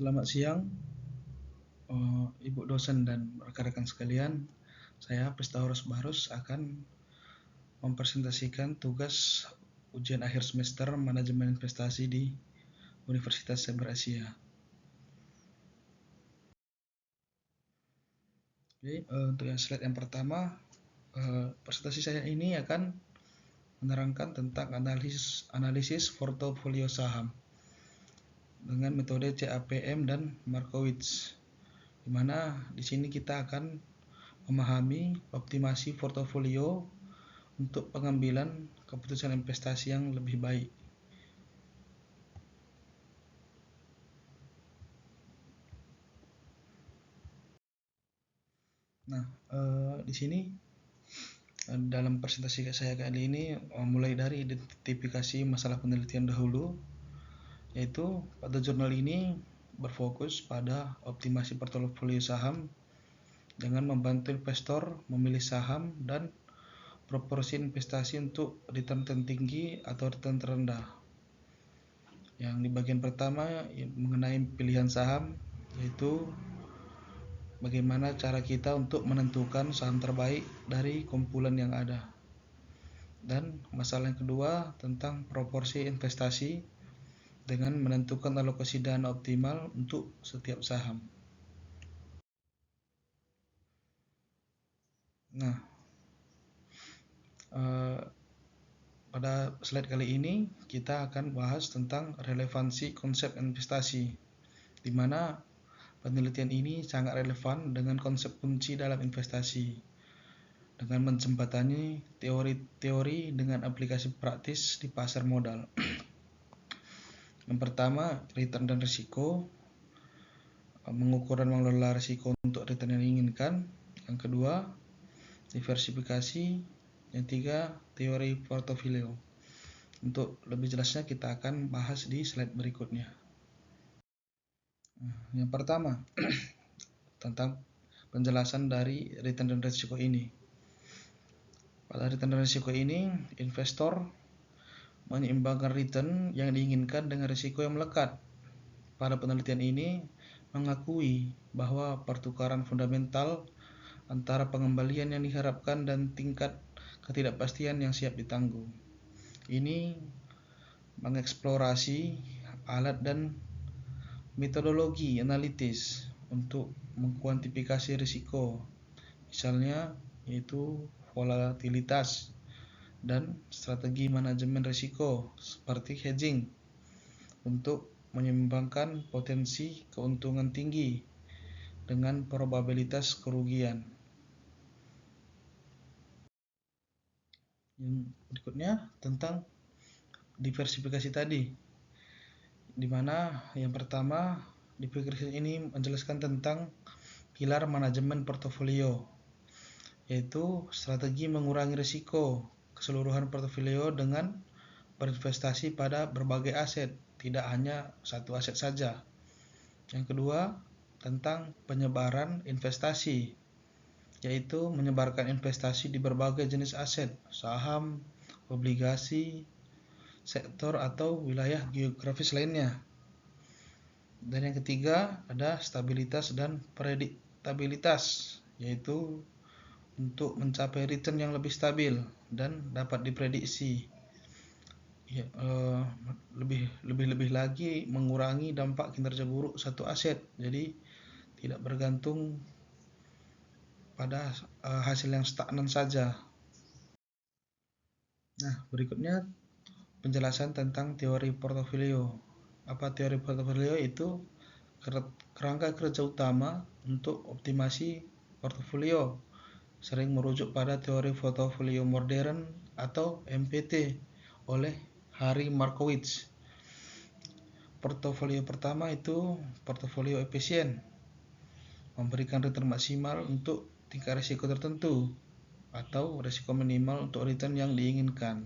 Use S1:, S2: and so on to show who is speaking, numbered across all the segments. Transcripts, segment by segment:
S1: Selamat siang, Ibu dosen dan rekan-rekan sekalian. Saya Pistaurus Barus akan mempresentasikan tugas ujian akhir semester Manajemen Investasi di Universitas Cyber Asia. Jadi, untuk yang slide yang pertama, presentasi saya ini akan menerangkan tentang analisis portofolio saham dengan metode CAPM dan Markowitz, di mana di sini kita akan memahami optimasi portofolio untuk pengambilan keputusan investasi yang lebih baik. Nah, di sini dalam presentasi saya kali ini mulai dari identifikasi masalah penelitian dahulu, yaitu pada jurnal ini berfokus pada optimasi portofolio saham dengan membantu investor memilih saham dan proporsi investasi untuk return tertinggi atau return terendah. Yang di bagian pertama mengenai pilihan saham, yaitu bagaimana cara kita untuk menentukan saham terbaik dari kumpulan yang ada. Dan masalah yang kedua tentang proporsi investasi dengan menentukan alokasi dana optimal untuk setiap saham. Nah, pada slide kali ini kita akan bahas tentang relevansi konsep investasi, di mana penelitian ini sangat relevan dengan konsep kunci dalam investasi, dengan menjembatani teori-teori dengan aplikasi praktis di pasar modal. Yang pertama, return dan risiko, mengukur dan mengelola risiko untuk return yang diinginkan. Yang kedua, diversifikasi. Yang tiga, teori portofolio. Untuk lebih jelasnya kita akan bahas di slide berikutnya. Yang pertama, tentang penjelasan dari return dan risiko ini. Pada return dan risiko ini, investor menyeimbangkan return yang diinginkan dengan risiko yang melekat. Pada penelitian ini mengakui bahwa pertukaran fundamental antara pengembalian yang diharapkan dan tingkat ketidakpastian yang siap ditanggung. Ini mengeksplorasi alat dan metodologi analitis untuk mengkuantifikasi risiko, misalnya yaitu volatilitas dan strategi manajemen risiko seperti hedging untuk menyeimbangkan potensi keuntungan tinggi dengan probabilitas kerugian. Yang berikutnya tentang diversifikasi tadi, di mana yang pertama diversifikasi ini menjelaskan tentang pilar manajemen portofolio, yaitu strategi mengurangi risiko keseluruhan portofolio dengan berinvestasi pada berbagai aset, tidak hanya satu aset saja. Yang kedua, tentang penyebaran investasi, yaitu menyebarkan investasi di berbagai jenis aset, saham, obligasi, sektor atau wilayah geografis lainnya. Dan yang ketiga ada stabilitas dan prediktabilitas, yaitu untuk mencapai return yang lebih stabil dan dapat diprediksi. Ya, lebih lagi mengurangi dampak kinerja buruk satu aset, jadi tidak bergantung pada hasil yang stagnan saja. Nah, berikutnya penjelasan tentang teori portofolio. Apa teori portofolio? Itu kerangka kerja utama untuk optimasi portofolio, sering merujuk pada teori portofolio modern atau MPT oleh Harry Markowitz. Portofolio pertama itu portofolio efisien, memberikan return maksimal untuk tingkat risiko tertentu atau risiko minimal untuk return yang diinginkan.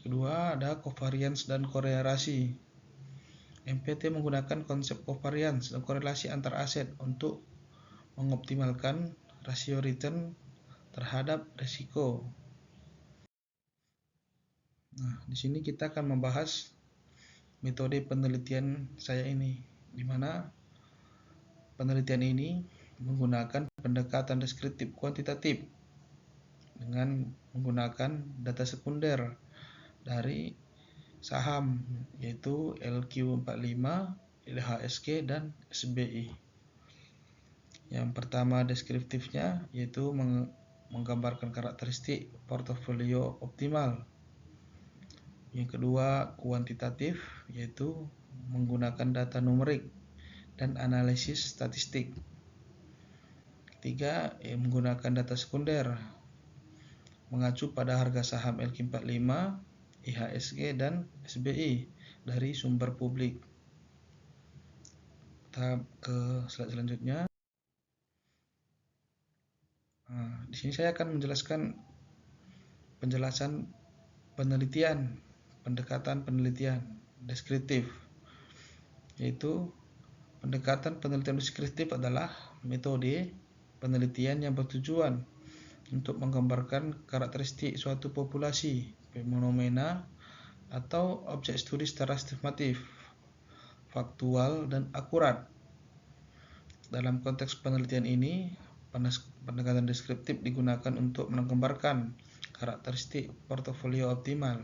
S1: Kedua, ada covariance dan korelasi. MPT menggunakan konsep covariance dan korelasi antar aset untuk mengoptimalkan rasio return terhadap risiko. Nah, di sini kita akan membahas metode penelitian saya ini. di mana penelitian ini menggunakan pendekatan deskriptif kuantitatif dengan menggunakan data sekunder dari saham yaitu LQ45, IHSG, dan SBI. Yang pertama deskriptifnya yaitu menggambarkan karakteristik portofolio optimal. Yang kedua kuantitatif yaitu menggunakan data numerik dan analisis statistik. Ketiga, menggunakan data sekunder mengacu pada harga saham LQ45, IHSG, dan SBI dari sumber publik. Kita ke slide selanjutnya. Di sini saya akan menjelaskan penjelasan penelitian, pendekatan penelitian deskriptif, yaitu pendekatan penelitian deskriptif adalah metode penelitian yang bertujuan untuk menggambarkan karakteristik suatu populasi, fenomena, atau objek studi secara sistematif, faktual, dan akurat. Dalam konteks penelitian ini, pendekatan deskriptif digunakan untuk menggambarkan karakteristik portofolio optimal.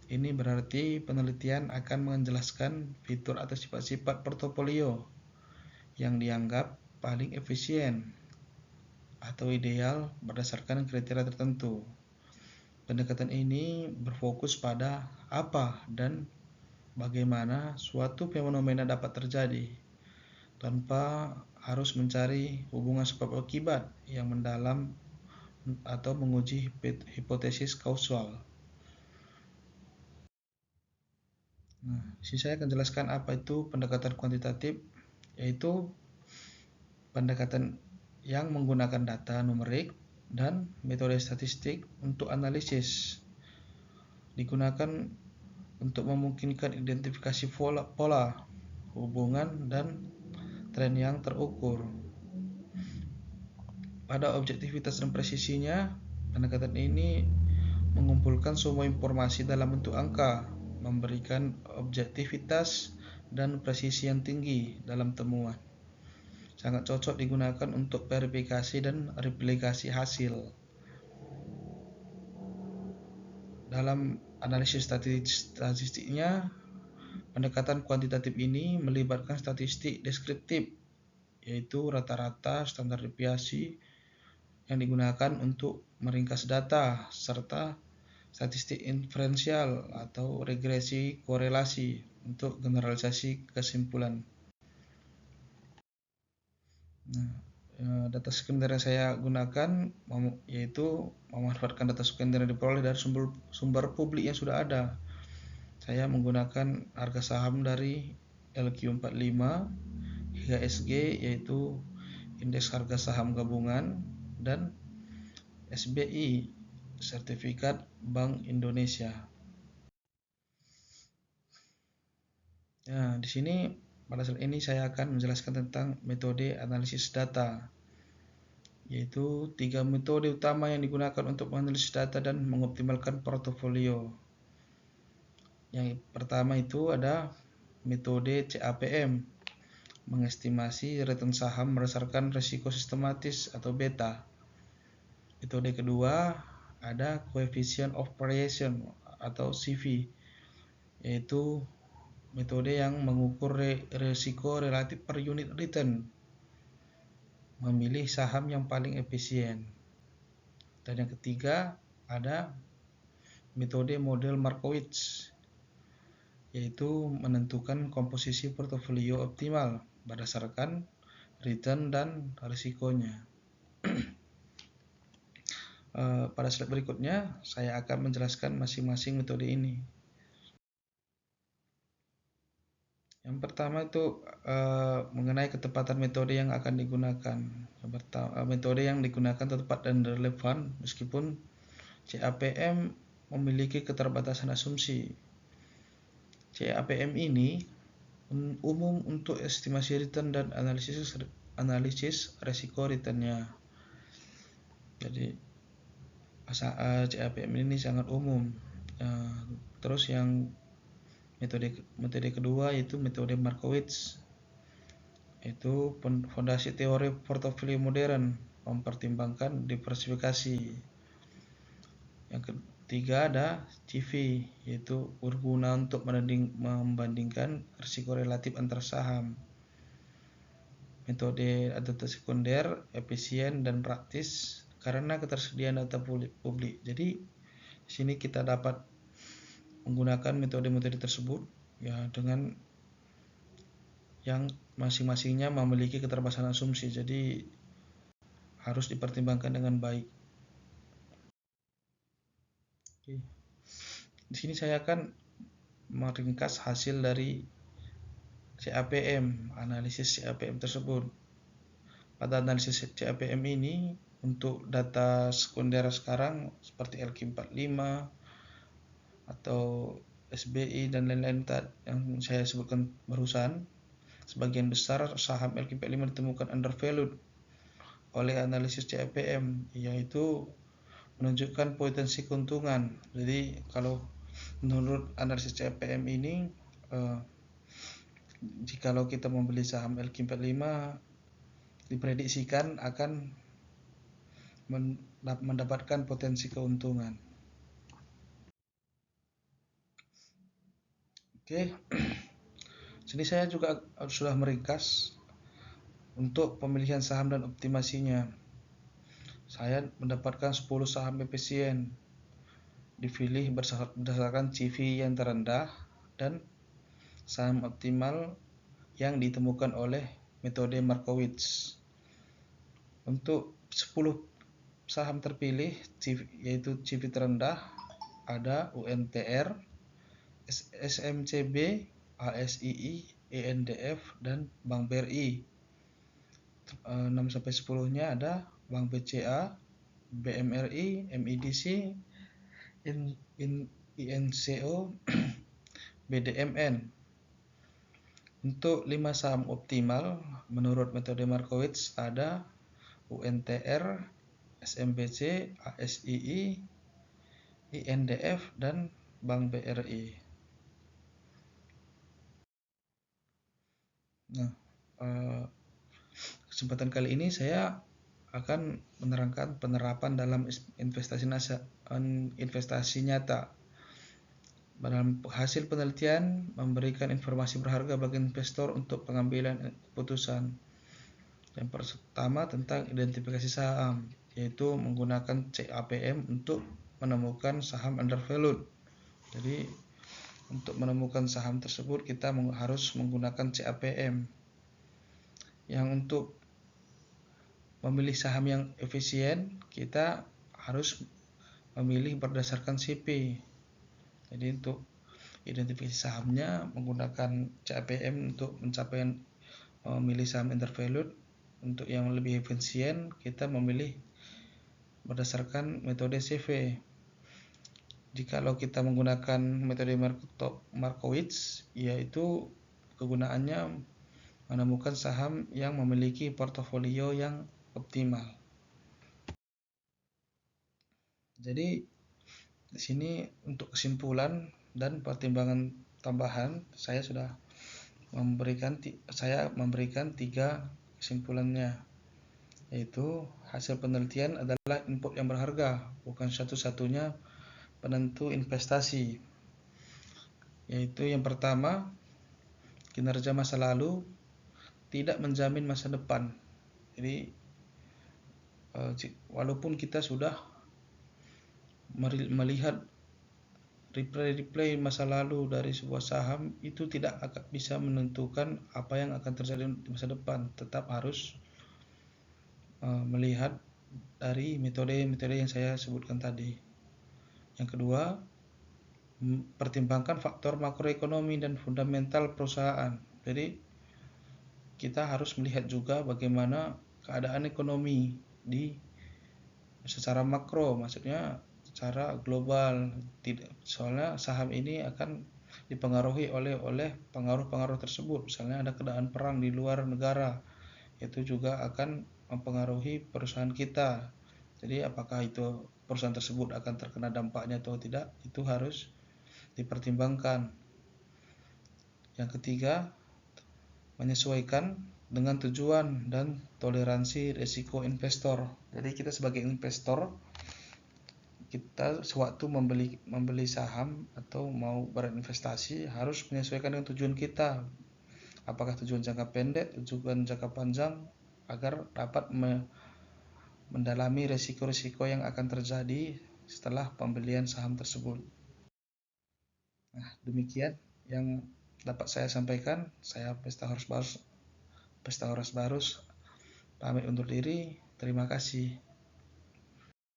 S1: Ini berarti penelitian akan menjelaskan fitur atau sifat-sifat portofolio yang dianggap paling efisien atau ideal berdasarkan kriteria tertentu. Pendekatan ini berfokus pada apa dan bagaimana suatu fenomena dapat terjadi, tanpa harus mencari hubungan sebab akibat yang mendalam atau menguji hipotesis kausal. Di sini saya akan jelaskan apa itu pendekatan kuantitatif, yaitu pendekatan yang menggunakan data numerik dan metode statistik untuk analisis. Digunakan untuk memungkinkan identifikasi pola, hubungan, dan tren yang terukur. Pada objektivitas dan presisinya, pendekatan ini mengumpulkan semua informasi dalam bentuk angka, memberikan objektivitas dan presisi yang tinggi dalam temuan. Sangat cocok digunakan untuk verifikasi dan replikasi hasil. Dalam analisis statistiknya, pendekatan kuantitatif ini melibatkan statistik deskriptif, yaitu rata-rata, standar deviasi yang digunakan untuk meringkas data, serta statistik inferensial atau regresi korelasi untuk generalisasi kesimpulan. Data sekunder yang saya gunakan yaitu memanfaatkan data sekunder yang diperoleh dari sumber publik yang sudah ada. Saya menggunakan harga saham dari LQ45, IHSG yaitu indeks harga saham gabungan, dan SBI, sertifikat Bank Indonesia. Di sini pada slide ini saya akan menjelaskan tentang metode analisis data, yaitu 3 metode utama yang digunakan untuk menganalisis data dan mengoptimalkan portofolio. Yang pertama itu ada metode CAPM, mengestimasi return saham berdasarkan risiko sistematis atau beta. Metode kedua ada coefficient of variation atau CV, yaitu metode yang mengukur risiko relatif per unit return, memilih saham yang paling efisien. Dan yang ketiga ada metode model Markowitz, yaitu menentukan komposisi portofolio optimal berdasarkan return dan risikonya. Pada slide berikutnya saya akan menjelaskan masing-masing metode ini. Yang pertama itu mengenai ketepatan metode yang akan digunakan. Metode yang digunakan tepat dan relevan meskipun CAPM memiliki keterbatasan asumsi. CAPM ini umum untuk estimasi return dan analisis resiko returnnya. Jadi CAPM ini sangat umum. Terus yang metode kedua yaitu metode Markowitz. Itu fondasi teori portofolio modern, mempertimbangkan diversifikasi. Yang ketiga ada CV, yaitu berguna untuk membandingkan risiko relatif antar saham. Metode data sekunder, efisien dan praktis karena ketersediaan data publik. Jadi di sini kita dapat menggunakan metode-metode tersebut ya dengan yang masing-masingnya memiliki keterbatasan asumsi. Jadi harus dipertimbangkan dengan baik. Oke. Di sini saya akan meringkas hasil dari CAPM, analisis CAPM tersebut. Pada analisis CAPM ini untuk data sekunder sekarang seperti LQ45 atau SBI dan lain-lain yang saya sebutkan barusan, sebagian besar saham LQ45 ditemukan undervalued oleh analisis CAPM, yaitu menunjukkan potensi keuntungan. Jadi kalau menurut analisis CAPM ini, jikalau kita membeli saham LQ45 diprediksikan akan mendapatkan potensi keuntungan. Oke, sini saya juga sudah meringkas untuk pemilihan saham dan optimasinya. Saya mendapatkan 10 saham efisien, dipilih berdasarkan CV yang terendah dan saham optimal yang ditemukan oleh metode Markowitz. Untuk 10 saham terpilih yaitu CV terendah ada UNTR, SMCB, ASII, ENDF dan Bank BRI. 6-10-nya ada Bank BCA, BMRI, MIDC, INCO, BDMN. Untuk 5 saham optimal menurut metode Markowitz ada UNTR, SMBC, ASII, INDF dan Bank BRI. Nah, kesempatan kali ini saya akan menerangkan penerapan dalam investasi nyata. Dalam hasil penelitian memberikan informasi berharga bagi investor untuk pengambilan keputusan. Yang pertama tentang identifikasi saham, yaitu menggunakan CAPM untuk menemukan saham undervalued. Jadi untuk menemukan saham tersebut kita harus menggunakan CAPM. Yang untuk memilih saham yang efisien kita harus memilih berdasarkan CP. Jadi untuk identifikasi sahamnya menggunakan CAPM untuk mencapai memilih saham undervalued. Untuk yang lebih efisien kita memilih berdasarkan metode CV. Jikalau kita menggunakan metode Markowitz, yaitu kegunaannya menemukan saham yang memiliki portofolio yang optimal. Jadi di sini untuk kesimpulan dan pertimbangan tambahan saya memberikan 3 kesimpulannya, yaitu hasil penelitian adalah input yang berharga, bukan satu-satunya penentu investasi. Yaitu yang pertama, kinerja masa lalu tidak menjamin masa depan. Jadi walaupun kita sudah melihat replay masa lalu dari sebuah saham, itu tidak akan bisa menentukan apa yang akan terjadi di masa depan. Tetap harus melihat dari metode-metode yang saya sebutkan tadi. Yang kedua, pertimbangkan faktor makroekonomi dan fundamental perusahaan. Jadi kita harus melihat juga bagaimana keadaan ekonomi secara makro, maksudnya secara global. Soalnya saham ini akan dipengaruhi oleh pengaruh-pengaruh tersebut. Misalnya ada keadaan perang di luar negara, itu juga akan mempengaruhi perusahaan kita. Jadi apakah itu perusahaan tersebut akan terkena dampaknya atau tidak, itu harus dipertimbangkan. Yang ketiga, menyesuaikan dengan tujuan dan toleransi risiko investor. Jadi kita sebagai investor, kita sewaktu membeli saham atau mau berinvestasi harus menyesuaikan dengan tujuan kita. Apakah tujuan jangka pendek, tujuan jangka panjang, agar dapat mendalami risiko-risiko yang akan terjadi setelah pembelian saham tersebut. Nah, demikian yang dapat saya sampaikan. Saya Pesta Horus Barus pamit undur diri. Terima kasih.